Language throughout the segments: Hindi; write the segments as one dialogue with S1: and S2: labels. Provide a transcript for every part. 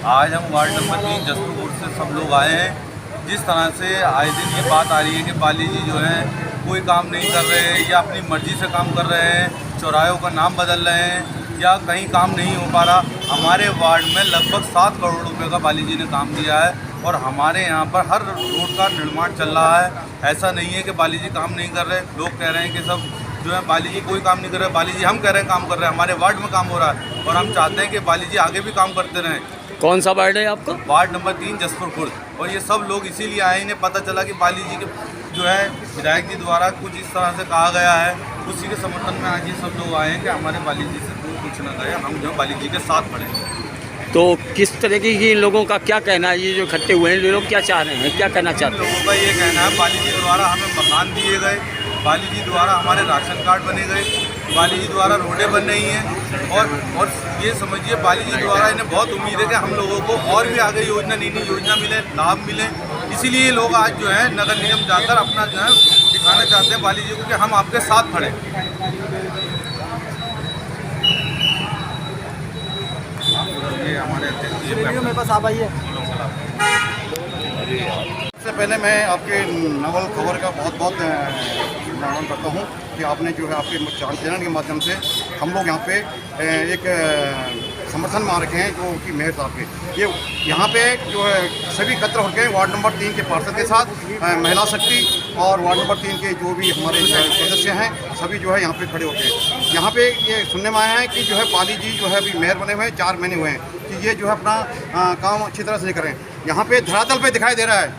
S1: आज हम वार्ड नंबर 3 जसपुर से सब लोग आए हैं। जिस तरह से आए दिन ये बात आ रही है कि बाली जी जो है कोई काम नहीं कर रहे हैं या अपनी मर्ज़ी से काम कर रहे हैं, चौराहों का नाम बदल रहे हैं या कहीं काम नहीं हो पा रहा। हमारे वार्ड में लगभग 7 करोड़ रुपए का बाली जी ने काम दिया है और हमारे यहाँ पर हर रोड का निर्माण चल रहा है। ऐसा नहीं है कि बाली जी काम नहीं कर रहे। लोग कह रहे हैं कि सब जो है बाली जी कोई काम नहीं कर रहे। बाली जी हम कह रहे हैं काम कर रहे हैं, हमारे वार्ड में काम हो रहा है और हम चाहते हैं कि बाली जी आगे भी काम करते रहें।
S2: कौन सा वार्ड है आपका?
S1: Ward number 3 Jaspur Khurd. और ये सब लोग इसीलिए आए, इन्हें पता चला कि बाली जी के जो है विधायक जी द्वारा कुछ इस तरह से कहा गया है, उसी के समर्थन में आज ये सब लोग आए हैं कि हमारे बाली जी से कोई कुछ ना करे, हम जो बाली जी के साथ खड़े हैं।
S2: तो किस तरीके की इन लोगों का क्या कहना है? ये जो इकट्ठे हुए हैं, ये लोग क्या चाह रहे हैं, क्या कहना चाहते हैं?
S1: लोगों का ये कहना है बाली जी द्वारा हमें मकान दिए गए, बाली जी द्वारा हमारे राशन कार्ड बने गए, बाली जी द्वारा रोडें बन रही हैं और ये समझिए बाली जी द्वारा इन्हें बहुत उम्मीद है कि हम लोगों को और भी आगे योजना नई नई योजना मिले, लाभ मिले। इसीलिए लोग आज जो है नगर निगम जाकर अपना जो है दिखाना चाहते हैं बाली जी को कि हम आपके साथ खड़े। ये हमारे
S3: मेरे पास आ आइए।
S4: सबसे पहले मैं आपके नवल खबर का बहुत बहुत शुभकामना करता हूँ कि आपने जो है आपके चैनल के माध्यम से हम लोग यहाँ पे एक समर्थन में आ रखे हैं जो कि मेयर साहब के। ये यहाँ पे जो है सभी एकत्र होकर हैं वार्ड नंबर 3 के पार्षद के साथ, महिला शक्ति और वार्ड नंबर 3 के जो भी हमारे सदस्य हैं सभी जो है यहाँ पे खड़े होते हैं। यहाँ पे ये सुनने में आया है कि जो है बाली जी जो है अभी मेयर बने हुए हैं, 4 महीने हुए हैं कि ये जो है अपना काम अच्छी तरह से नहीं करें। यहाँ पे धरातल पे दिखाई दे रहा है,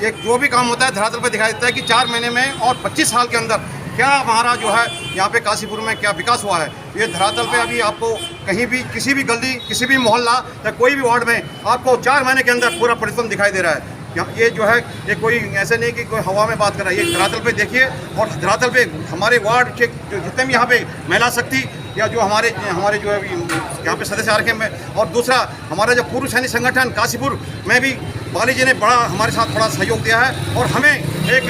S4: ये जो भी काम होता है धरातल पे दिखाई देता है कि 4 महीने में और 25 साल के अंदर क्या हमारा जो है यहाँ पे काशीपुर में क्या विकास हुआ है। ये धरातल पे अभी आपको कहीं भी किसी भी गली, किसी भी मोहल्ला या कोई भी वार्ड में आपको 4 महीने के अंदर पूरा परिश्रम दिखाई दे रहा है। ये जो है ये कोई ऐसे नहीं कि कोई हवा में बात कर रहा है, ये धरातल पे देखिए। और धरातल पे हमारे वार्ड के जो जितने भी यहाँ पे महिला शक्ति या जो हमारे जो है यहाँ पे सदस्य आ रखे हैं, और दूसरा हमारा जो पूर्व सैनिक संगठन काशीपुर में भी बाली जी ने बड़ा हमारे साथ बड़ा सहयोग दिया है और हमें एक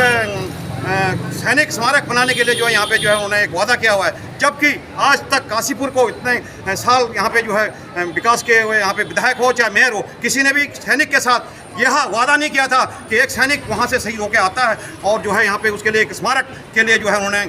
S4: सैनिक स्मारक बनाने के लिए जो है यहाँ पे जो है उन्होंने एक वादा किया हुआ है। जबकि आज तक काशीपुर को इतने साल यहाँ पे जो है विकास के हुए यहाँ पे विधायक हो चाहे मेयर हो, किसी ने भी सैनिक के साथ यह वादा नहीं किया था कि एक सैनिक वहाँ से शहीद होकर आता है और जो है यहाँ पे उसके लिए एक स्मारक के लिए जो है उन्होंने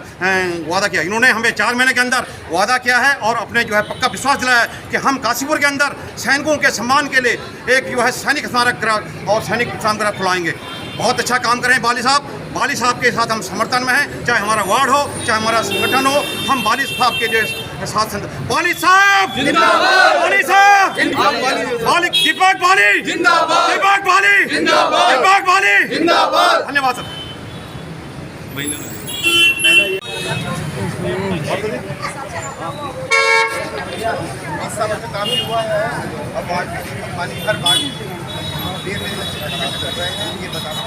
S4: वादा किया। इन्होंने हमें 4 महीने के अंदर वादा किया है और अपने जो है पक्का विश्वास दिलाया है कि हम काशीपुर के अंदर सैनिकों के सम्मान के लिए एक जो है सैनिक स्मारक गृह और सैनिक विश्राम गृह खुलाएंगे। बहुत अच्छा काम करें बाली साहब। बाली साहब के साथ हम समर्थन में हैं, चाहे हमारा वार्ड हो चाहे हमारा संगठन हो, हम बाली साहब के जो साथ बाली साहब जिंदाबाद, बाली साहब जिंदाबाद, बाली दीपक बाली जिंदाबाद, दीपक बाली जिंदाबाद, दीपक बाली जिंदाबाद। धन्यवाद सर।
S5: काम भी हुआ है और पानी हर बार देर में कर रहे हैं, ये बताना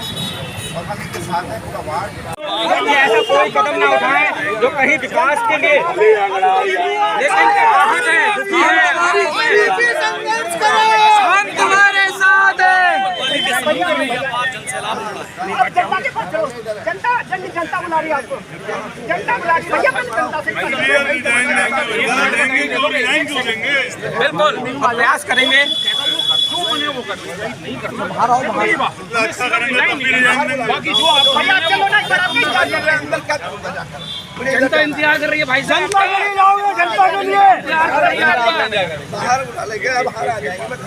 S5: और हम इसके साथ हैं पूरा वार्ड।
S3: ऐसा कोई कदम ना उठाएं जो कहीं विकास के लिए, लेकिन हम तुम्हारे साथ हैं। जनता बुला रही है आपको, जनता बुला रही है भैया, बिल्कुल हम प्रयास करेंगे जो बने वो नहीं करना। बाकी जो जनता इंतजार कर रही है भाई साहब, जनता के लिए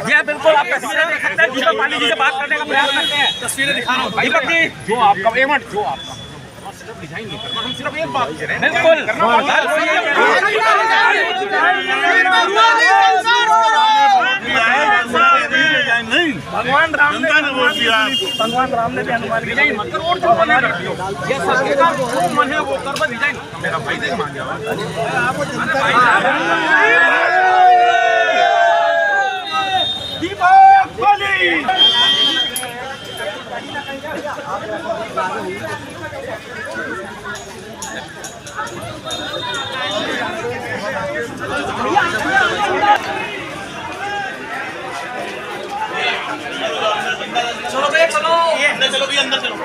S3: जी बिल्कुल। आप तस्वीरें देख सकते हैं, जिसमें बाली जी से बात करने का प्रयास करते हैं। तस्वीरें दिखा रहा हूँ भाई जी, जो आपका पेमेंट जो आपका सिर्फ डिजाइन नहीं करना, हम सिर्फ एक बात कह रहे हैं बिल्कुल। भगवान राम ने हनुमान डिजाइन मत करो, जो बना रखियो ये सबका जो मन है वो कर, डिजाइन मेरा भाई से मान जाओ। दीपक बाली चलो भैया चलो, अंदर चलो भैया, अंदर चलो।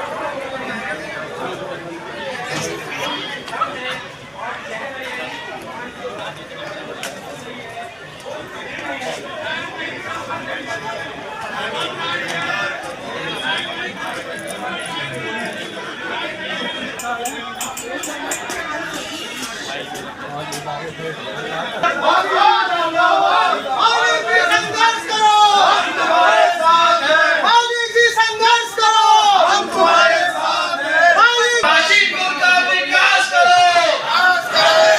S5: संघर्ष करो, हम तुम्हारे साथ हैं। मोदी जी संघर्ष करो, हम तुम्हारे साथ हैं। गाजीपुर का विकास करो,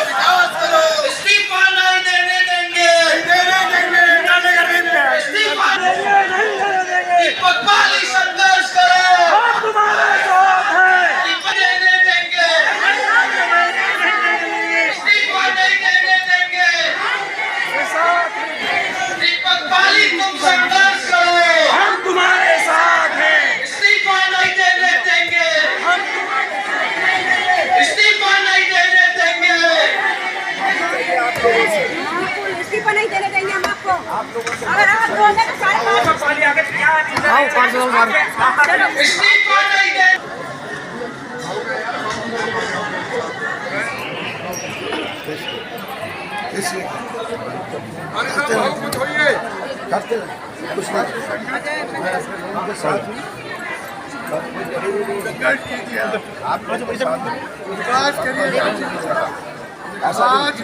S5: विकास करो। इस्तीफा नहीं देने देंगे, इस्तीफा दीपक पाली संघर्ष करो, हम तुम्हारे साथ हैं। इस्तीफा देने देंगे, इस्तीफा नहीं देने देंगे। दीपक पाली तुम संघर्ष करो, हम तुम्हारे साथ हैं। इस्तीफा नहीं देने देंगे, इस्तीफा नहीं देने देंगे।
S6: इस्तीफा नहीं देने देंगे हम आपको। अगर आप बोलते तो 5.5
S3: पाली आगे क्या
S5: इस्तीफा नहीं देने।
S7: विकास करिए। आज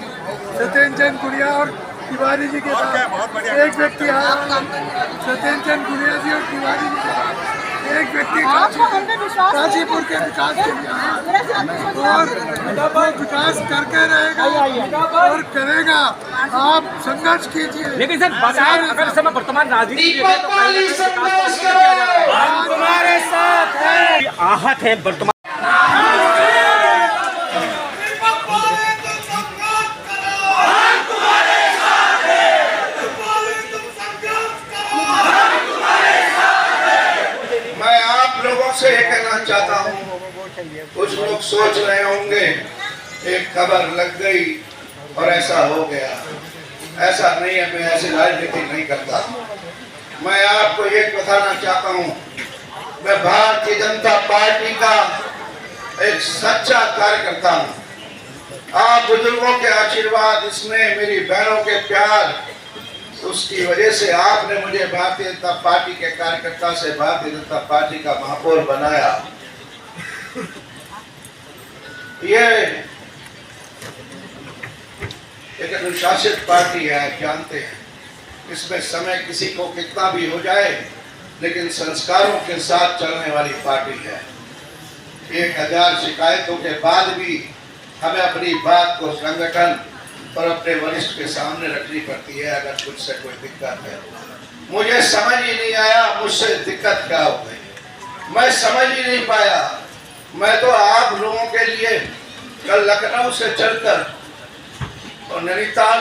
S7: सत्येंद्र गुड़िया और तिवारी जी के साथ एक व्यक्ति सत्येंद्र चंद गुड़िया जी और तिवारी जी के साथ एक व्यक्ति गाजीपुर के विकास के लिए और वो विकास करके रहेगा और करेगा। आप संघर्ष कीजिए।
S3: लेकिन सर बाजार अगर समय वर्तमान राजनीति
S5: दीपक पाली संघर्ष करो, हम तुम्हारे साथ हैं।
S3: आहत है वर्तमान
S5: मैं आप लोगों से ये कहना चाहता हूँ, कुछ लोग सोच रहे होंगे एक खबर लग गई और ऐसा हो गया। ऐसा नहीं है, मैं ऐसी राजनीति नहीं करता। मैं आपको ये बताना चाहता हूँ, मैं भारतीय जनता पार्टी का एक सच्चा कार्यकर्ता हूँ। आप बुजुर्गों के आशीर्वाद, इसमें मेरी बहनों के प्यार, उसकी वजह से आपने मुझे भारतीय जनता पार्टी के कार्यकर्ता से भारतीय जनता पार्टी का महापौर बनाया। ये एक अनुशासित पार्टी है, आप जानते हैं। इसमें समय किसी को कितना भी हो जाए, लेकिन संस्कारों के साथ चलने वाली पार्टी है। 1000 शिकायतों के बाद भी हमें अपनी बात को संगठन और अपने वरिष्ठ के सामने रखनी पड़ती है अगर कुछ से कोई दिक्कत है। मुझे समझ ही नहीं आया मुझसे दिक्कत क्या हो गई, मैं समझ ही नहीं पाया। मैं तो आप लोगों के लिए कल लखनऊ से चलकर और नैनीताल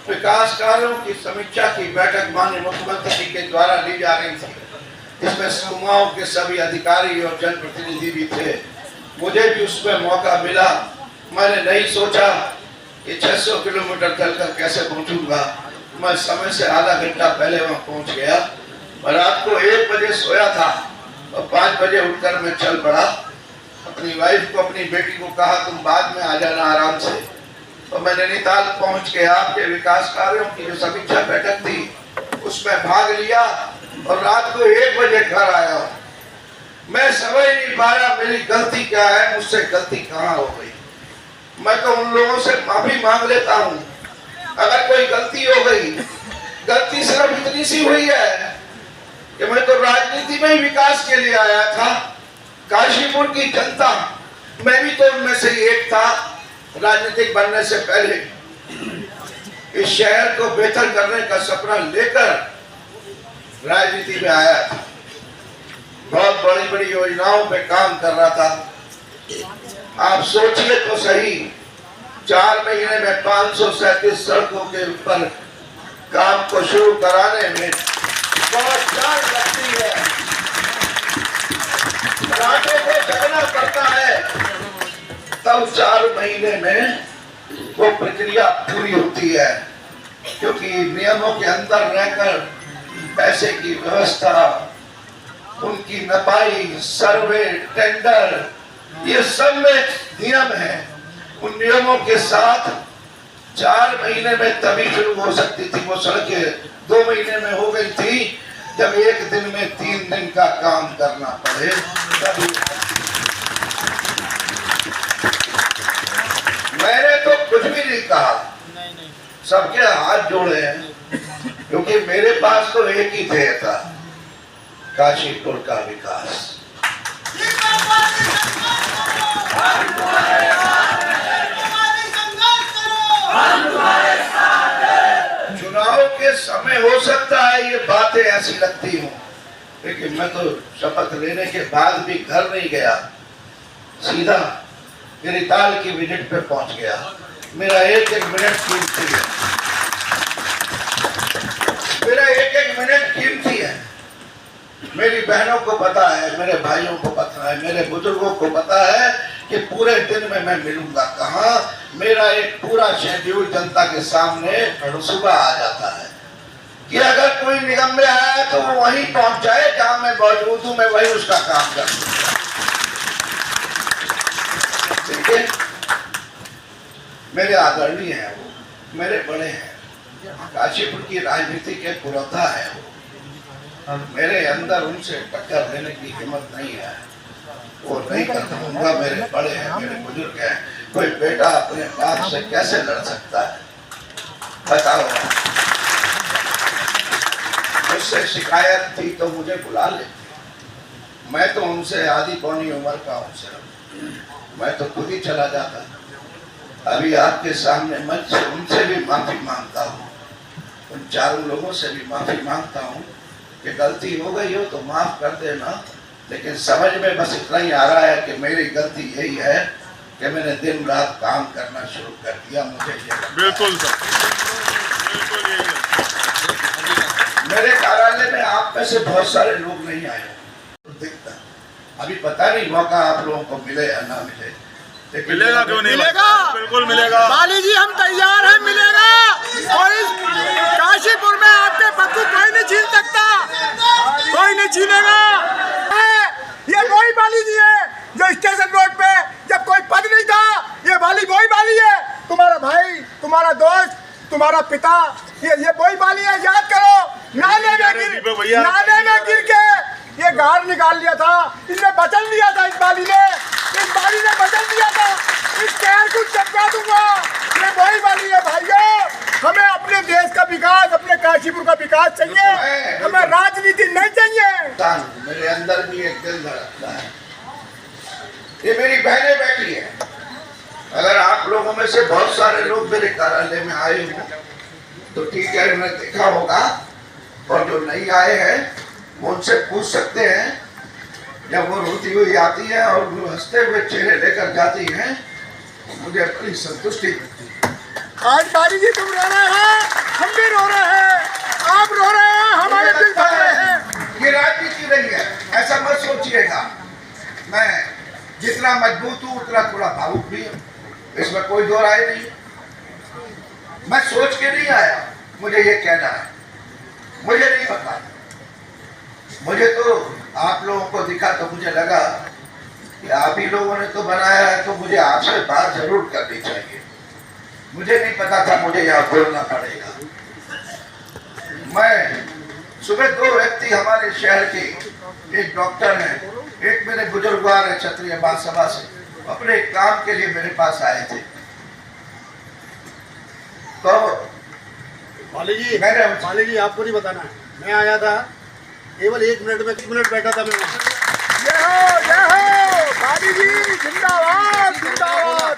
S5: विकास कार्यों की समीक्षा की बैठक माननीय मुख्यमंत्री के द्वारा ली जा रही थी। इसमें कुमाऊं के सभी अधिकारी और जनप्रतिनिधि भी थे। मुझे भी उसमें मौका मिला। मैंने नहीं सोचा कि 600 किलोमीटर चलकर कैसे पहुंचूंगा। मैं समय से आधा घंटा पहले वहां पहुंच गया। रात को 1 बजे सोया था और 5 बजे उठकर मैं चल पड़ा। अपनी वाइफ को, अपनी बेटी को कहा तुम बाद में आ जाना आराम से। तो मैं नैनीताल पहुंच के आपके विकास कार्यों की जो समीक्षा बैठक थी उसमें भाग लिया और रात को 1 बजे घर आया। मैं समझ नहीं पाया मेरी गलती क्या है, मुझसे गलती कहाँ हो गई। मैं तो उन लोगों से माफी मांग लेता हूँ अगर कोई गलती हो गई। गलती सिर्फ इतनी सी हुई है कि मैं तो राजनीति में ही विकास के लिए आया था। गाजीपुर की जनता, मैं भी तो उनमें से एक था। राजनीतिक बनने से पहले इस शहर को बेहतर करने का सपना लेकर राजनीति में आया था। बहुत बड़ी बड़ी योजनाओं पे काम कर रहा था। आप सोचिए तो सही, 4 महीने में 537 सड़कों के ऊपर काम को शुरू कराने में बहुत जान लगती है। घराटे को जगना पड़ता है, तब 4 महीने में वो प्रक्रिया पूरी होती है। क्योंकि नियमों के अंदर रहकर पैसे की व्यवस्था, उनकी नपाई, सर्वे, टेंडर, ये सब में नियम है। उन नियमों के साथ 4 महीने में तभी शुरू हो सकती थी वो सड़कें। 2 महीने में हो गई थी, जब 1 दिन में 3 दिन का काम करना पड़े तभी। मैंने सबके हाथ जोड़े हैं, क्योंकि मेरे पास तो एक ही ध्येय था, काशीपुर का विकास। चुनाव के समय हो सकता है ये बातें ऐसी लगती हूँ, लेकिन मैं तो शपथ लेने के बाद भी घर नहीं गया, सीधा गिरिताल की विजिट पे पहुंच गया। मेरा एक एक मिनट कीमती है, मेरा एक एक मिनट कीमती है। मेरी बहनों को पता है, मेरे भाइयों को पता है, मेरे बुजुर्गों को पता है कि पूरे दिन में मैं मिलूंगा कहाँ। मेरा एक पूरा शेड्यूल जनता के सामने सुबह आ जाता है कि अगर कोई निगम में आया तो वो वहीं पहुंच जाए जहां मैं मौजूद हूं, मैं वहीं उसका काम कर दूंगा। ठीक है, मेरे आदरणीय हैं वो, मेरे बड़े हैं, काशीपुर की राजनीति के पुरोधा है वो। मेरे अंदर उनसे टक्कर लेने की हिम्मत नहीं है, वो नहीं कर पाऊंगा। मेरे बड़े हैं, मेरे बुजुर्ग हैं, कोई बेटा अपने बाप से कैसे लड़ सकता है बताओ। मुझसे शिकायत थी तो मुझे बुला ले, मैं तो उनसे आधी पौनी उम्र का हूँ सिर्फ, मैं तो खुद ही चला जाता। अभी आपके सामने मंच से उनसे भी माफी मांगता हूँ, उन चारों लोगों से भी माफी मांगता हूँ कि गलती हो गई हो तो माफ कर देना, लेकिन समझ में बस इतना ही आ रहा है कि मेरी गलती यही है कि मैंने दिन रात काम करना शुरू कर दिया। मुझे ये
S3: बिल्कुल सर, बिल्कुल यही
S5: मेरे कार्यालय में आप में से बहुत सारे लोग नहीं आए दिखता, अभी पता नहीं मौका आप लोगों को मिले या ना मिले, लेकिन
S3: मिलेगा क्यों नहीं?
S7: मिलेगा,
S3: बिल्कुल मिलेगा।
S7: बाली जी हम तैयार हैं, मिलेगा। और इस काशीपुर में आपके पद को कोई नहीं छीन सकता, कोई नहीं छीनेगा। ये वही बाली जी है जो स्टेशन रोड पे जब कोई पद नहीं था, ये बाली वही बाली है, तुम्हारा भाई, तुम्हारा दोस्त, तुम्हारा पिता, ये वही बाली है। याद करो, नाले में गिर के ये गार निकाल लिया था, इसने बचन दिया था, इस बाली ने बचन दिया था, इस शहर को चमका दूंगा। ये वही बाली है भाइयों। हमें अपने देश का विकास, अपने काशीपुर का विकास चाहिए, हमें राजनीति नहीं चाहिए।
S5: मेरे अंदर भी एक दिल धड़कता है, ये मेरी बहनें बैठी है। अगर आप लोगों में से बहुत सारे लोग मेरे कार्यालय में आए हो तो ठीक है, उन्हें देखा होगा, और जो नहीं आए हैं वो उनसे पूछ सकते हैं। जब वो रोती हुई आती है और वो हंसते हुए चेहरे लेकर जाती हैं, मुझे बड़ी संतुष्टि मिलती है।
S7: आज बाली जी तुम रो रहे हैं, हम भी रो रहे हैं, आप रो रहे हैं, हमारे दिल भर रहे हैं।
S5: ये राजनीति नहीं है, ऐसा मत सोचिएगा। मैं जितना मजबूत हूँ उतना थोड़ा भावुक भी हूँ, इसमें कोई दो राय नहीं। मैं सोच के नहीं आया, मुझे ये कहना है, मुझे नहीं पता। मुझे तो आप लोगों को दिखा तो मुझे लगा कि आप ही लोगों ने तो बनाया है, तो मुझे आपसे बात जरूर करनी चाहिए। मुझे नहीं पता था मुझे यहाँ बोलना पड़ेगा। मैं सुबह दो व्यक्ति हमारे शहर के, एक डॉक्टर है, एक मेरे बुजुर्गवार है क्षत्रिय महासभा से, अपने काम के लिए मेरे पास आए थे। तो
S7: बाली जी आपको नहीं बताना है, मैं आया था केवल 1 मिनट बैठा था मैं। जय हो बाली जी, जिंदाबाद जिंदाबाद।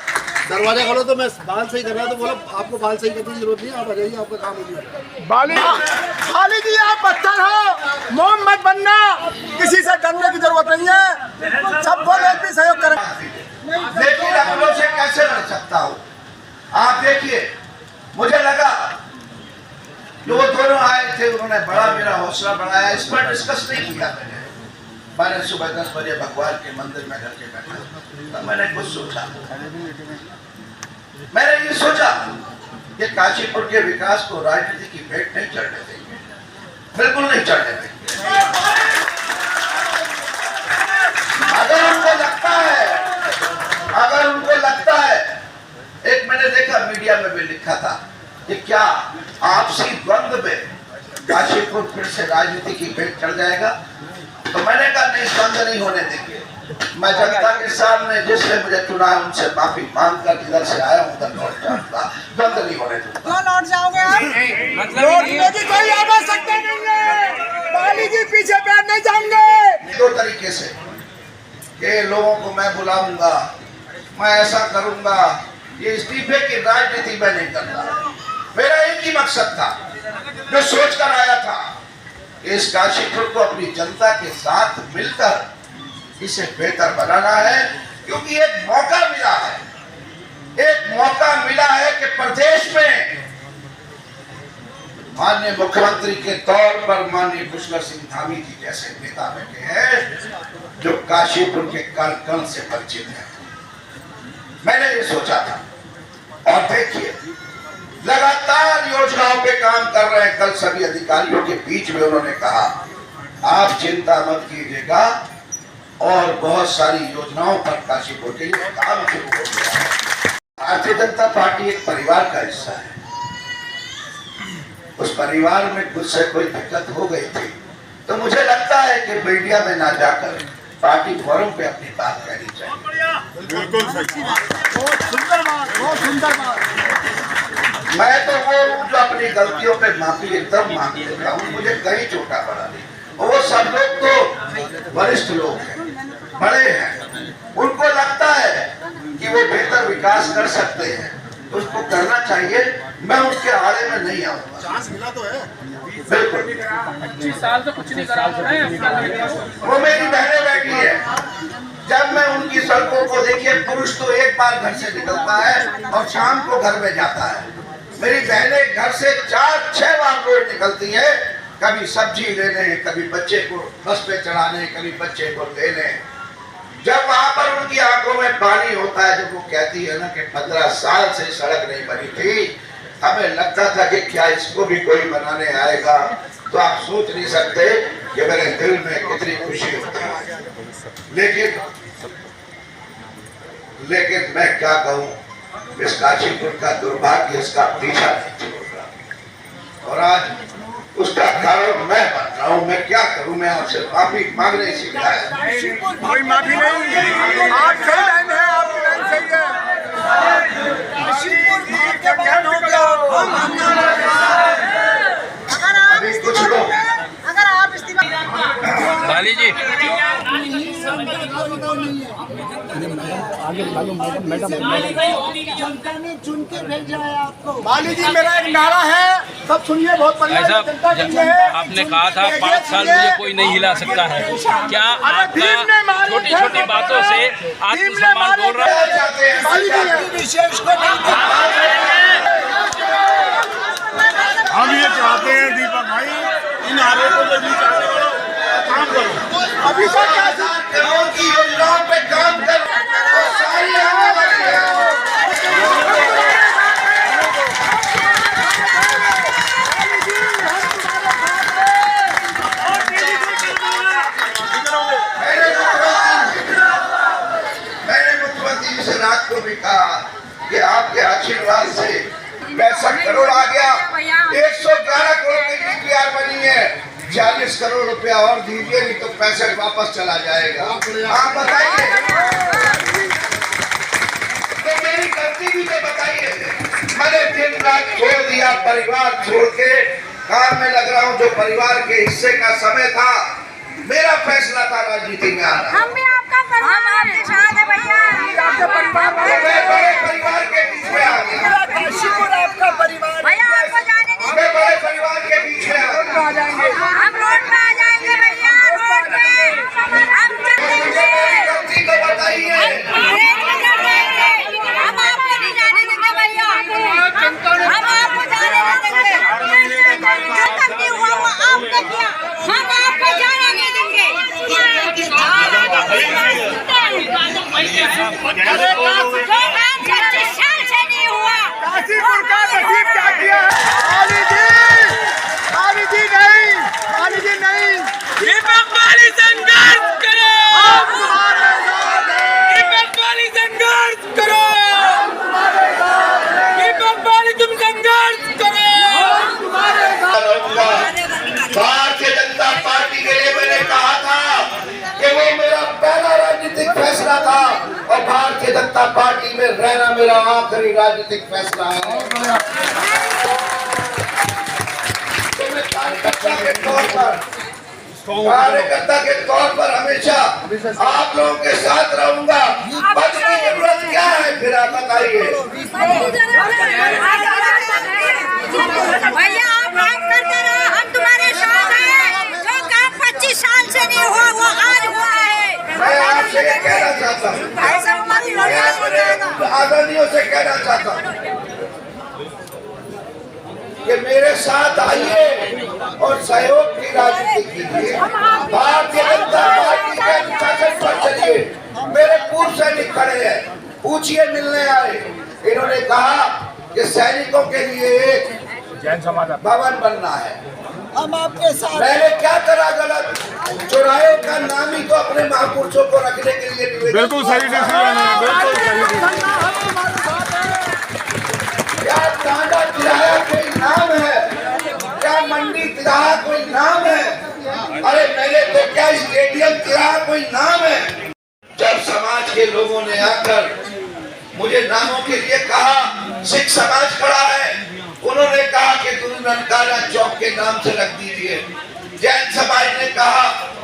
S7: दरवाजा खोलो तो मैं बाल सही कर रहा था, बोला आपको बाल सही करने की जरूरत नहीं, आप आ जाइए, आपका काम हो गया। बाली जी आप पत्थर हो, मोम मत बनना, किसी से डरने की जरूरत नहीं है, सबको लोग भी सहयोग करें।
S5: लेकिन अपनों से कैसे लड़ सकता हूँ? आप देखिए, मुझे लगा कि वो दोनों आए थे, उन्होंने बड़ा मेरा हौसला बढ़ाया। इस पर डिस्कस नहीं किया मैंने सुबह 10 बजे भगवान के मंदिर में करके बैठा, तब मैंने कुछ सोचा। मैंने ये सोचा कि काशीपुर के विकास को राजनीति की भेंट नहीं चढ़ने देंगे, बिल्कुल नहीं चढ़ने देंगे। अगर उनको लगता है, एक मैंने देखा मीडिया में भी लिखा था कि क्या आपसी द्वंद्व में काशीपुर फिर से राजनीति की भेंट चढ़ जाएगा, तो मैंने कहा नहीं, द्वंद्व नहीं होने देंगे। मैं जनता के सामने जिसने मुझे चुना उनसे माफी मांगकर इधर से आया हूँ, उधर लौट जाऊंगा, द्वंद्व नहीं होने दूंगा।
S6: लौट जाओ।
S5: बुलाऊंगा, मैं ऐसा करूंगा, ये इस्तीफे की राजनीति मैं नहीं करता। मेरा एक ही मकसद था जो सोच कर आया था, इस काशीपुर को अपनी जनता के साथ मिलकर इसे बेहतर बनाना है, क्योंकि एक मौका मिला है, एक मौका मिला है कि प्रदेश में माननीय मुख्यमंत्री के तौर पर माननीय पुष्कर सिंह धामी जी जैसे नेता बैठे हैं जो काशीपुर के कण कण से परिचित हैं। मैंने ये सोचा था, और देखिए लगातार योजनाओं पे काम कर रहे हैं। कल सभी अधिकारियों के बीच में उन्होंने कहा आप चिंता मत कीजिएगा, और बहुत सारी योजनाओं पर काशीपुर के लिए काम शुरू हो गया है। भारतीय जनता पार्टी एक परिवार का हिस्सा है, उस परिवार में कुछ से कोई दिक्कत हो गई थी, तो मुझे लगता है कि मीडिया में ना जाकर पार्टी फोरम पे अपनी बात कहनी चाहिए।
S7: बिल्कुल सही, बहुत सुंदर बात, बहुत सुंदर बात।
S5: मैं तो वो जो अपनी गलतियों पे माफी एकदम मांग लेता हूँ, मुझे कहीं छोटा पड़ा नहीं। वो सब लोग तो वरिष्ठ लोग हैं, बड़े हैं, उनको लगता है कि वो बेहतर विकास कर सकते हैं, तो उसको करना चाहिए। मैं उसके आड़े में नहीं आऊंगा।
S7: चांस मिला तो है,
S5: बिल्कुल
S3: 25 साल से कुछ नहीं करा
S5: वो मेरी बहनें बैठी है, जब मैं उनकी सड़कों को देखिए, पुरुष तो एक बार घर से निकलता है और शाम को घर में जाता है, मेरी बहनें घर से 4-6 बार रोज निकलती है, कभी सब्जी लेने, कभी बच्चे को बस पे चढ़ाने, कभी बच्चे को लेने। जब वहां पर उनकी आंखों में पानी होता है, जब वो कहती है ना कि 15 साल से सड़क नहीं बनी थी, हमें लगता था कि क्या इसको भी कोई बनाने आएगा। तो आप सोच नहीं सकते कि मेरे दिल में कितनी खुशी होती है। लेकिन मैं क्या कहूँ, इस काशीपुर का दुर्भाग्य इसका पीछा नहीं छोड़ रहा, और आज उसका कारण मैं बन रहा हूँ। मैं क्या करूँ, मैं आपसे माफी मांगने सीखा है।
S7: कोई माफी नहीं, आप सही लाइन है, आपकी लाइन सही है।
S5: अभी कुछ लोग
S6: अगर आप इस्तीफा
S2: बाली जी
S7: जनता ने चुन के भेजा है आपको। बाली जी, मेरा एक नारा है, सब सुनिए, बहुत बढ़िया
S2: भाई
S7: जनता के लिए
S2: साहब,
S7: है।
S2: आपने कहा था 5 साल मुझे कोई नहीं हिला सकता है, क्या आपका छोटी छोटी बातों से आत्मसम्मान बोल रहा है?
S5: चाहते हैं
S7: बाली जी विशेष को हम ये चाहते हैं दीपक भाई, इन नारे को भी चाहते हो काम करो। अभी तक
S5: 1000 करोड़ की योजनाओं पे काम कर सारी आने वाली है। मैंने मुख्यमंत्री जी से रात को भी कहा कि आपके आशीर्वाद से 65 करोड़ आ गया, 111 करोड़ की DPR बनी है, 40 करोड़ रुपया और दीजिए, नहीं तो पैसे वापस चला जाएगा। आप बताइए, तो मेरी गलती भी तो बताइए। मैंने दिन रात छोड़ दिया, परिवार छोड़ के काम में लग रहा हूँ। जो परिवार के हिस्से का समय था, मेरा फैसला था राजनीति में आना।
S6: हम भी आपका परिवार आपके साथ है भैया।
S5: मैं बड़े परिवार के बीच में आ गया,
S7: आपका परिवार
S6: भैया आपको जाने दीजिए,
S5: मैं बड़े परिवार के बीच में आ गया।
S6: हम रोड पे आ जाएंगे भैया, रोड पे हम चल देंगे।
S5: गलती तो बताइए।
S6: हम आपको नहीं जाने देंगे भैया, हम आपको जाने नहीं देंगे। जो गलती हुआ वो आपने किया, हम आपको जाने नहीं देंगे। जो काम 25 साल से नहीं हुआ,
S7: काशीपुर का नसीब क्या किया है? बाली जी, बाली जी नहीं, बाली जी नहीं।
S2: दीपक बाली संघर्ष करो,
S7: हम तुम्हारे साथ हैं।
S2: दीपक बाली संघर्ष करो,
S7: हम तुम्हारे साथ हैं।
S2: दीपक बाली तुम संघर्ष करो।
S7: हम तुम्हारे साथ
S5: भारतीय जनता पार्टी के लिए मैंने कहा था कि वो मेरा पहला राजनीतिक फैसला था, और भारतीय जनता पार्टी में रहना मेरा आखिरी राजनीतिक फैसला है। तो मैं कार्यकर्ता के तौर पर कार्यकर्ता के तौर पर हमेशा आप लोगों के साथ रहूंगा। पद की जरूरत क्या है फिर आप बताइए।
S6: भैया आप काम करते रहे, हम तुम्हारे साथ हैं। जो काम 25 साल से नहीं हुआ वो आज हुआ है।
S5: मैं आपसे ये कहना चाहता हूँ, आदरणीयों से कहना चाहता हूँ कि मेरे साथ आइए और सहयोग की राजनीति कीजिए। भारतीय जनता पार्टी के अनुशासन पर चलिए। मेरे पूर्व सैनिक खड़े हैं, पूछिए, मिलने आए। इन्होंने कहा कि सैनिकों के लिए एक भवन बनना है।
S8: हम आपके साथ।
S5: मैंने क्या करा गलत? चौराहे का नाम ही तो अपने महापुरुषों को रखने के लिए
S7: बिल्कुल सही डिसीजन है, बिल्कुल सही डिसीजन।
S5: क्या टांडा तिराहा कोई नाम है? क्या मंडी तिराहा कोई नाम है? अरे मेरे तो क्या स्टेडियम तिराहा कोई नाम है? जब समाज के लोगों ने आकर मुझे नामों के लिए कहा, सिख समाज खड़ा है, उन्होंने कहा कि गुरु ननकाना चौक के नाम से रख दीजिए। जैन समाज ने कहा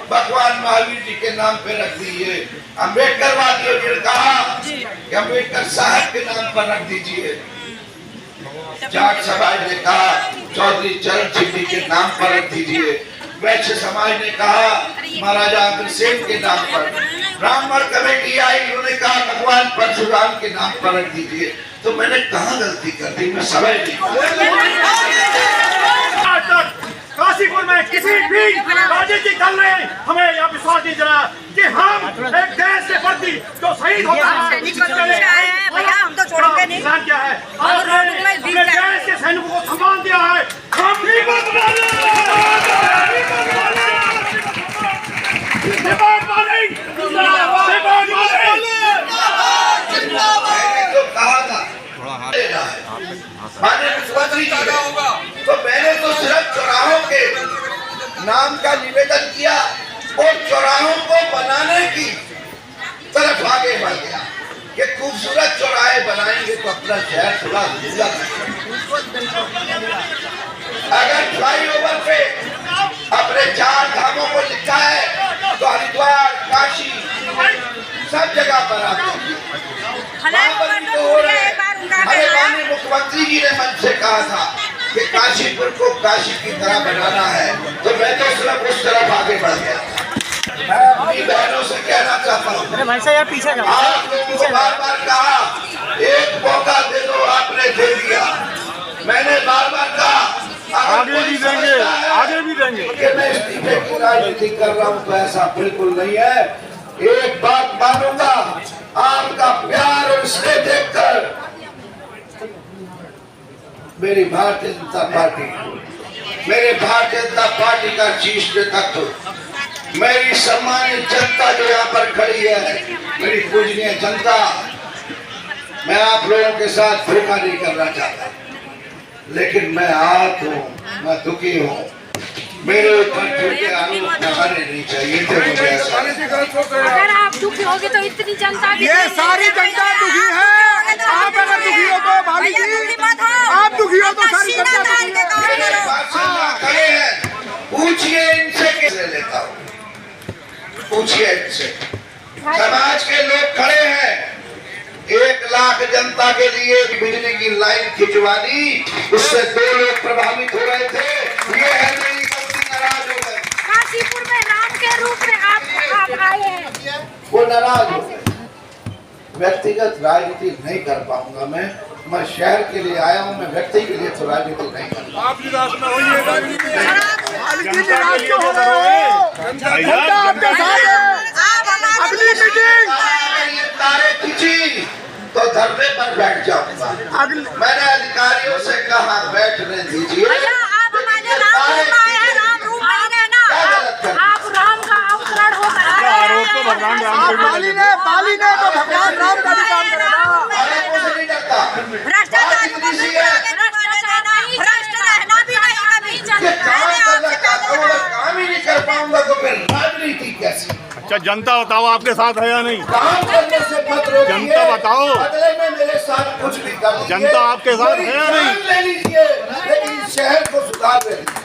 S5: भगवान महावीर जी के नाम पे रख दीजिए। अम्बेडकर वादियों ने कहा कि अम्बेडकर साहब के नाम पर रख दीजिए। जाट समाज ने कहा चौधरी चरण सिंह जी के नाम पर रख दीजिए। वैश्य समाज ने कहा महाराजा अग्रसेन के नाम पर। ब्राह्मण कमेटी आई, उन्होंने कहा भगवान परशुराम के नाम पर रख दीजिए। तो मैंने कहाँ गलती कर दी? मैं समझ नहीं।
S3: काशीपुर में किसी भी राजनीतिक दल ने हमें यह विश्वास नहीं दिलाया कि हम एक देश से भर्ती जो शहीद होता है
S6: भैया हम तो छोड़ेंगे नहीं।
S3: क्या है अपने देश के सैनिकों को सम्मान दिया है। हम
S5: तो कहा था माननीय मुख्यमंत्री जी ने, तो मैंने तो सिर्फ चौराहों के नाम का निवेदन किया और चौराहों को बनाने की तरफ आगे बढ़ गया। ये खूबसूरत चौराहे बनाएंगे तो अपना शहर थोड़ा सुंदर। अगर फ्लाईओवर पे अपने 4 धामों को लिखा है तो हरिद्वार, काशी सब जगह पर आते तो हो रहे। अरे माननीय मुख्यमंत्री जी ने मन से कहा था कि काशीपुर को काशी की तरह बनाना है, तो मैं तो सिर्फ उस तरफ आगे बढ़ गया। मैं अपनी बहनों से कहना चाहता हूँ, आप लोगों को बार बार कहा एक मौका दे दो, आपने दे दिया। मैंने बार बार कहा
S7: आगे भी देंगे, आगे भी देंगे
S5: कि मैं इस्तीफे की राजनीति कर रहा हूँ, तो ऐसा बिल्कुल नहीं है। एक बात मानूंगा, आपका प्यार और स्नेह देखकर मेरी भारतीय जनता पार्टी का शीर्ष नेतृत्व, मेरी सम्मानित जनता जो यहाँ पर खड़ी है, मेरी पूजनीय जनता, मैं आप लोगों के साथ धोखा नहीं करना चाहता, लेकिन मैं आहत हूँ, मैं दुखी हूँ। मेरे ऊपर झूठे आरोप लगाने नहीं चाहिए थे। मुझे ऐसा
S6: अगर आप दुखी होगी तो इतनी जनता
S7: ये सारी जनता दुखी है। आप अगर दुखी हो तो भाभी जी, आप दुखी हो तो सारी जनता
S5: खड़े हैं। पूछिए इनसे कैसे लेता हूँ, पूछिए इनसे। समाज के लोग खड़े हैं, 1 लाख जनता के लिए बिजली की लाइन खिंचवा दी, उससे 2 लोग प्रभावित हो रहे थे। ये है मेरी गलती, नाराज हो गए।
S6: काशीपुर में राम के रूप में आप आए हैं,
S5: वो नाराज हो गए। व्यक्तिगत राजनीति नहीं कर पाऊंगा मैं शहर के लिए आया हूँ, मैं व्यक्ति के लिए तो राजनीति नहीं करूँगा।
S7: आप निराश न होइए, निराश क्यों हो रहे हो? जनता आपके साथ है। अगली मीटिंग
S5: ये तारे खींची तो धरने पर बैठ जाऊंगा। मैंने अधिकारियों से कहा बैठने दीजिए।
S6: भैया आप हमारे राम रूप आए हैं, राम रूप नहीं रहना। आप राम का अवतरण हो गए।
S7: आरोप तो भगवान राम पे पाली ने तो भगवान राम का भी काम करेगा।
S5: अरे कुछ नहीं करता।
S6: भ्रष्टाचार को भ्रष्ट रहना भी नहीं कभी
S5: काम ही नहीं कर पाऊंगा तो फिर राजनीति कैसी?
S7: अच्छा जनता बताओ आपके साथ है या नहीं?
S5: काम करने से मत रोकिए।
S7: जनता बताओ,
S5: बदले में मेरे साथ कुछ भी कर लीजिए।
S7: जनता आपके साथ है या नहीं?
S5: ले लीजिए, लेकिन इस शहर को सुधार दे दीजिए।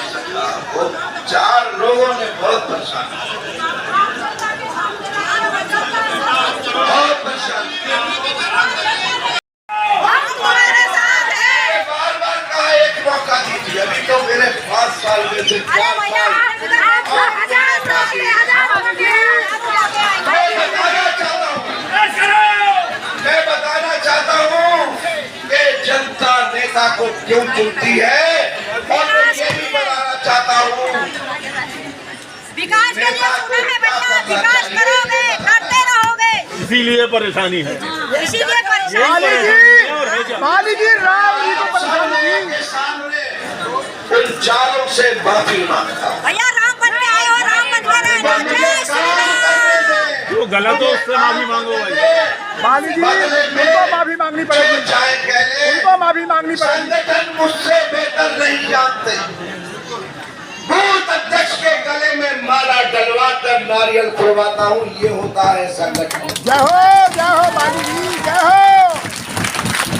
S5: सका। वो 4 लोगों ने बहुत परेशान किया, बहुत परेशान किया। बार-बार कहा एक मौका दीजिए। अभी तो मेरे 5 साल में से 4 साल मैं बताना चाहता हूँ कि जनता नेता को क्यों चुनती है, और मैं ये भी बताना चाहता हूँ
S6: विकास के लिए चुना है बेटा, विकास करोगे, करते रहोगे,
S3: इसीलिए परेशानी है।
S6: इसीलिए परेशानी।
S7: माली जी राम जी को परेशानी
S5: के सामने उन चारों से माफी मांगता हूँ।
S6: भैया राम बन के आए हो, राम बन के रहना। जय श्री राम।
S3: जो गलत हो उससे माफी मांगो भाई।
S7: माली जी उनको माफी मांगनी पड़ेगी,
S5: चाहे कह ले
S7: उनको माफी मांगनी पड़ेगी।
S5: संगठन मुझसे बेहतर नहीं जानते। बूथ अध्यक्ष के गले में माला डलवा कर नारियल खुलवाता हूँ, ये होता है संगठन।
S7: जय हो माली जी, जय हो।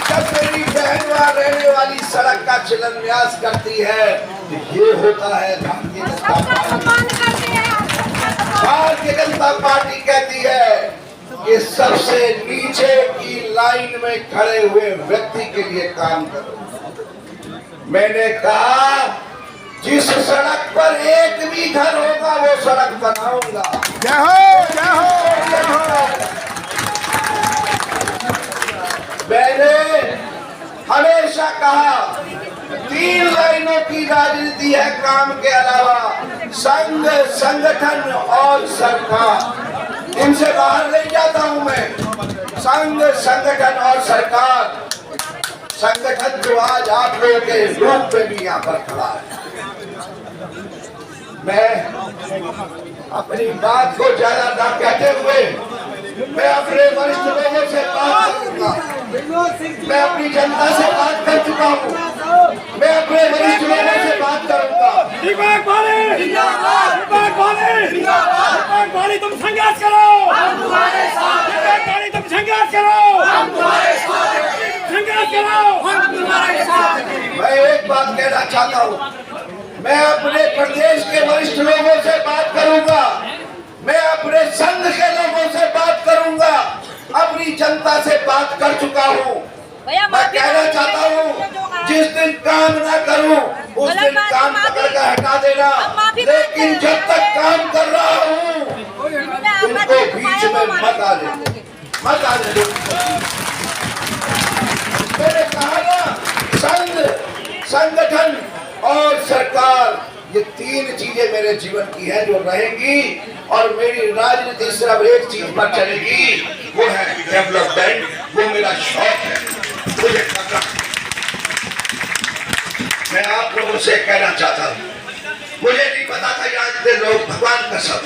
S5: जब मेरी बहन वहाँ रहने वाली सड़क का शिलान्यास करती है, ये होता है भारतीय जनता पार्टी कहती है कि सबसे नीचे की लाइन में खड़े हुए व्यक्ति के लिए काम करो। मैंने कहा जिस सड़क पर एक भी घर होगा वो सड़क बनाऊंगा।
S7: जय हो जय हो जय हो।
S5: मैंने हमेशा कहा 3 लाइनों की राजनीति है काम के अलावा, संघ, संगठन और सरकार। इनसे बाहर नहीं जाता हूं मैं। संघ, संगठन और सरकार। संगठन जो आज आप लोगों के रूप में भी यहाँ पर खड़ा है। मैं अपनी बात को ज्यादा न कहते हुए मैं अपने वरिष्ठ लोगों से बात करूंगा। मैं अपनी जनता से बात कर चुका हूँ, मैं अपने वरिष्ठ लोगों से बात करूंगा।
S3: तुम संघर्ष करो, हम तुम्हारे साथ हैं। तुम संघर्ष करो, हम तुम्हारे साथ हैं। संघर्ष करो, हम तुम्हारे साथ हैं।
S5: मैं एक बात कहना चाहता हूँ, मैं अपने प्रदेश के वरिष्ठ लोगों से बात करूंगा, मैं अपने संघ के लोगों से बात करूंगा, अपनी जनता से बात कर चुका हूँ। मैं कहना चाहता हूँ जिस दिन काम ना करूँ उस दिन काम पकड़ कर हटा देना, लेकिन जब तक काम कर रहा हूँ उनको बीच में मत आने, मत आने। मैंने कहा ना संघ, संगठन और सरकार, ये 3 चीजें मेरे जीवन की है जो रहेंगी, और मेरी राजनीति सिर्फ एक चीज पर चलेगी, वो है डेवलपमेंट। वो मेरा शौक है, मुझे करना। मैं आप लोगों से कहना चाहता हूँ, मुझे नहीं पता था यहाँ के लोग भगवान का सब,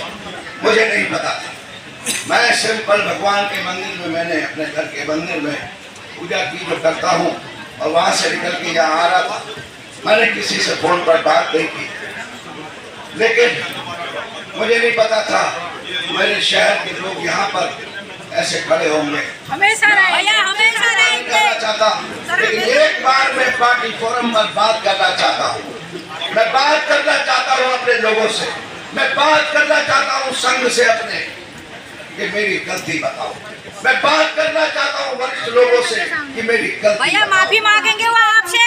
S5: मुझे नहीं पता था। मैं सिंपल भगवान के मंदिर में, मैंने अपने घर के मंदिर में पूजा की जो करता हूँ, और वहां से निकल के यहाँ आ रहा था। मैंने किसी से फोन पर बात नहीं की, लेकिन मुझे नहीं पता था मेरे शहर के लोग यहाँ पर ऐसे खड़े होंगे।
S6: हमेशा रहेंगे।
S5: करना चाहता, लेकिन एक बार मैं पार्टी फोरम पर बात करना चाहता हूँ। मैं बात करना चाहता हूँ अपने लोगों से, मैं बात करना चाहता हूँ संघ से अपने, कि मेरी गलती बताओ। मैं बात करना चाहता हूँ वरिष्ठ लोगों से कि मेरी गलती।
S6: भैया माफी मांगेंगे वो आपसे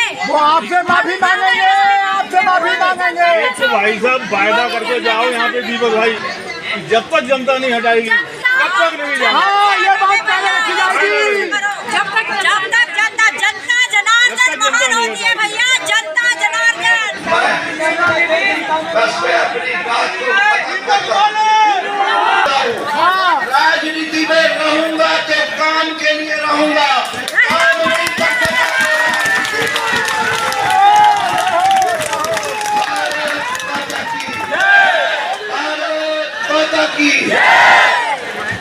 S7: माफी मांगेंगे, आपसे माफी मांगेंगे।
S3: तो भाई साहब वायदा करके जाओ यहाँ पे दीपक भाई, जब तक जनता नहीं हटाएगी तब तक नहीं जाओ।
S7: हाँ ये बात पहले रखी जाएगी।
S6: जब तक जनता जनार्दन महान होती है भैया, जनता जनार्दन।
S5: बस मैं अपनी बात को खत्म करता हूँ। राजनीति में रहूंगा तो काम के लिए रहूंगा, काम नहीं करके।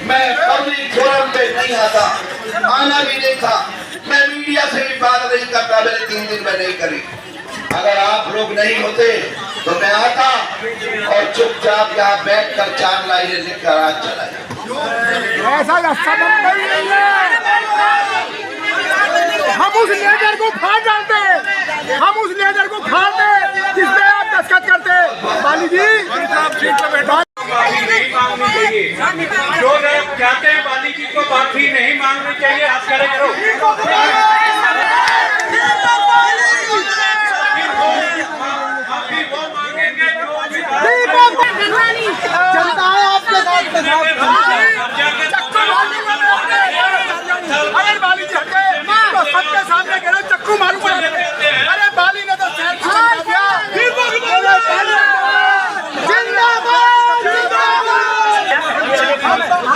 S5: मैं पब्लिक फोरम पे नहीं आता, आना भी नहीं था। मैं मीडिया से भी बात नहीं करता, मैंने 3 दिन में नहीं करी। अगर आप लोग नहीं होते तो मैं आता और चुपचाप यहाँ बैठ कर 4 लाइनें लिखकर आज चला जाता।
S7: ऐसा संभव नहीं है। हम उस लेजर को फाड़ डालते, हम उस लेजर को फाड़ दे जिसमें आप दस्तखत करते बाली जी।
S3: जो लोग चाहते हैं बाली जी को माफी नहीं मांगनी चाहिए, आप खड़े करो। माफी वो मांगेंगे
S7: जनता है आपके साथ। अरे बाली जी हटे तो सबके सामने कह रहे चक्कू मारू पड़े। अरे बाली ने तो शहर को बचा दिया। जिंदाबाद जिंदाबाद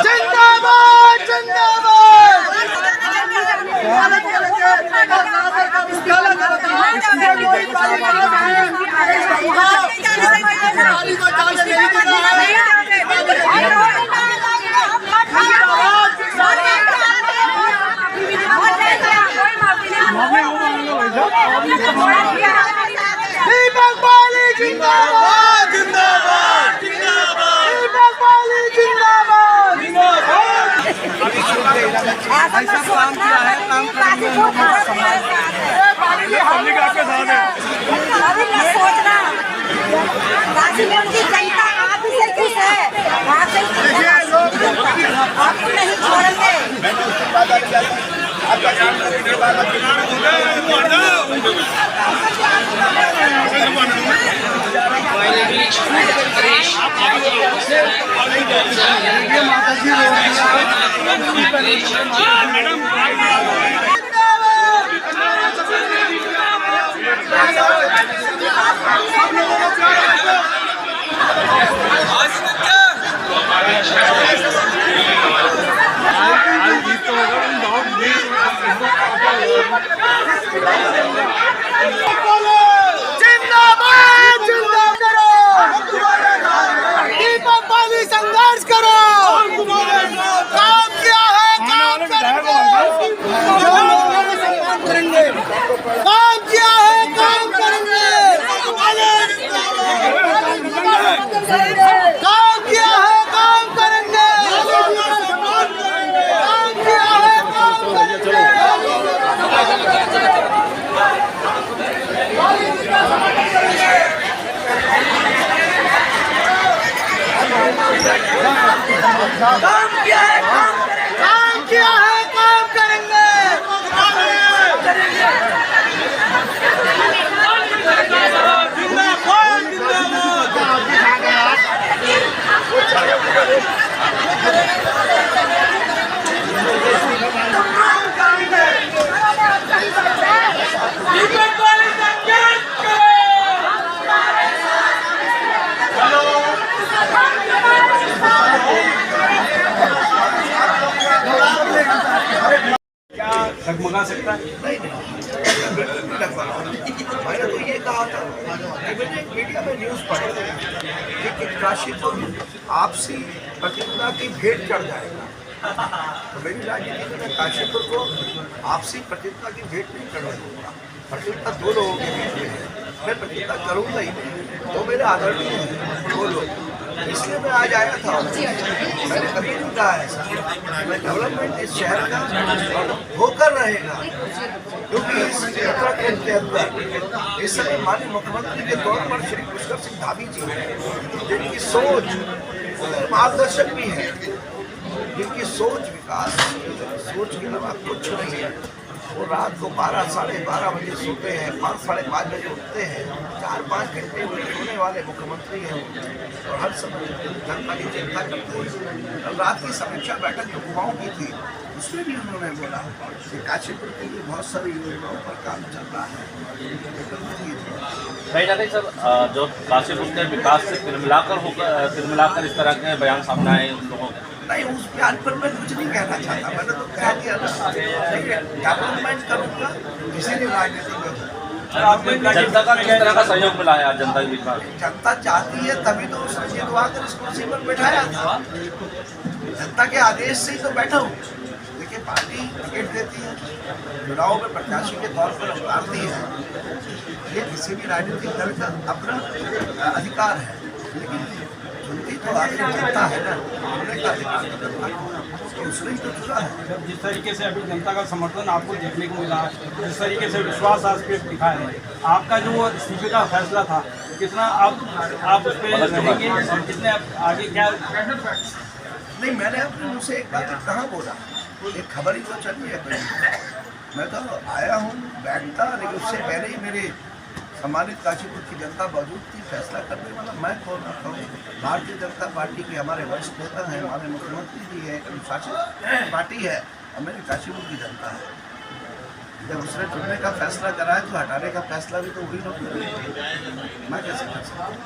S7: जिंदाबाद जिंदाबाद। दीपक बाली जिंदाबाद जिंदाबाद जिंदाबाद। दीपक बाली जिंदाबाद जिंदाबाद।
S6: नहीं छोड़ेंगे। जिंदाबाद जिंदाबाद करो। दीपक बाली संघर्ष करो। काम किया है काम करेंगे। जो लोगों ने सम्मान करेंगे। काम किया है काम करेंगे। काम किया है काम करेंगे। काम किया है काम करेंगे। काम किया है काम करेंगे। काम किया है काम करेंगे।
S3: डगमगा सकता है।
S5: मैंने तो ये कहा था कि मैंने मीडिया में न्यूज़ पढ़ी कि काशीपुर आपसी प्रतियोगिता की भेंट चढ़ जाएगा। तो मेरी राजनीति में काशीपुर को आपसी प्रतियोगिता की भेंट नहीं चढ़ दूंगा। प्रतियोगिता दो लोगों के बीच में है, मैं प्रतियोगिता करूँगा ही नहीं। तो मेरे आदरणीय हैं दो लोग, इसलिए मैं आज आया था। मैंने कभी नहीं कहा ऐसा। मैं डेवलपमेंट इस शहर का होकर रहेगा, क्योंकि इस उत्तराखंड के अंदर इस समय माननीय मुख्यमंत्री के तौर पर श्री पुष्कर सिंह धामी जी हैं, जिनकी सोच मार्गदर्शक भी है, जिनकी सोच विकास सोच के अलावा कुछ नहीं है। वो रात को 12 साढ़े 12 बजे सोते हैं, 5 साढ़े 5 बजे उठते हैं, 4-5 घंटे सोने वाले मुख्यमंत्री हैं और हर समय जनता की चिंता करते हैं। कल रात की समीक्षा बैठक जो युवाओं की थी, उसमें भी उन्होंने बोला कि काशीपुर के लिए बहुत सारी योजनाओं पर काम चल रहा है।
S9: कहीं ना कहीं सर जो काशीपुर के विकास से तिरमिलाकर इस तरह के बयान सामने आए उन लोगों के
S5: नहीं, उस बयान पर मैं कुछ नहीं कहना चाहता। मैंने तो कह दिया ना, डेवलपमेंट करूँगा किसी भी राजनीति में।
S9: जनता का किस तरह का सहयोग मिला है आज जनता के बीच में?
S5: जनता चाहती है तभी तो उसने जितवाकर इस कुर्सी पर बैठाया था। जनता के आदेश से ही तो बैठा हूँ। देखिए, पार्टी टिकट देती है, चुनाव में प्रत्याशी के तौर पर उतारती है, ये किसी भी राजनीतिक दल का अपना अधिकार है। लेकिन चुनती तो आखिर जनता है ना, चुनने का अधिकार तो जनता को, तो उसने ही तो चुना है।
S3: जिस तरीके से अभी जनता का समर्थन आपको देखने को मिला, जिस तरीके से विश्वास आज पे दिखा है, आपका जो इस्तीफे का फैसला था
S2: कितना आप उस पर रहेंगे और कितने आप आगे क्या?
S5: नहीं, मैंने अपने मुँह से एक बात कहाँ बोला, एक खबर ही तो चली है। मैं तो आया हूँ बैठता, लेकिन उससे पहले ही मेरे सम्मानित काशीपुर की जनता मौजूद थी, फैसला करने वाला मैं कौन रखा हूँ। भारतीय जनता पार्टी के हमारे वरिष्ठ नेता हैं, हमारे मुख्यमंत्री जी है, एक अनुशासित पार्टी है और मेरी काशीपुर की जनता है। जब उसने चुनने का फैसला करा है तो हटाने का फैसला भी तो वही लोग करेंगे, मैं कैसे कर सकता हूँ।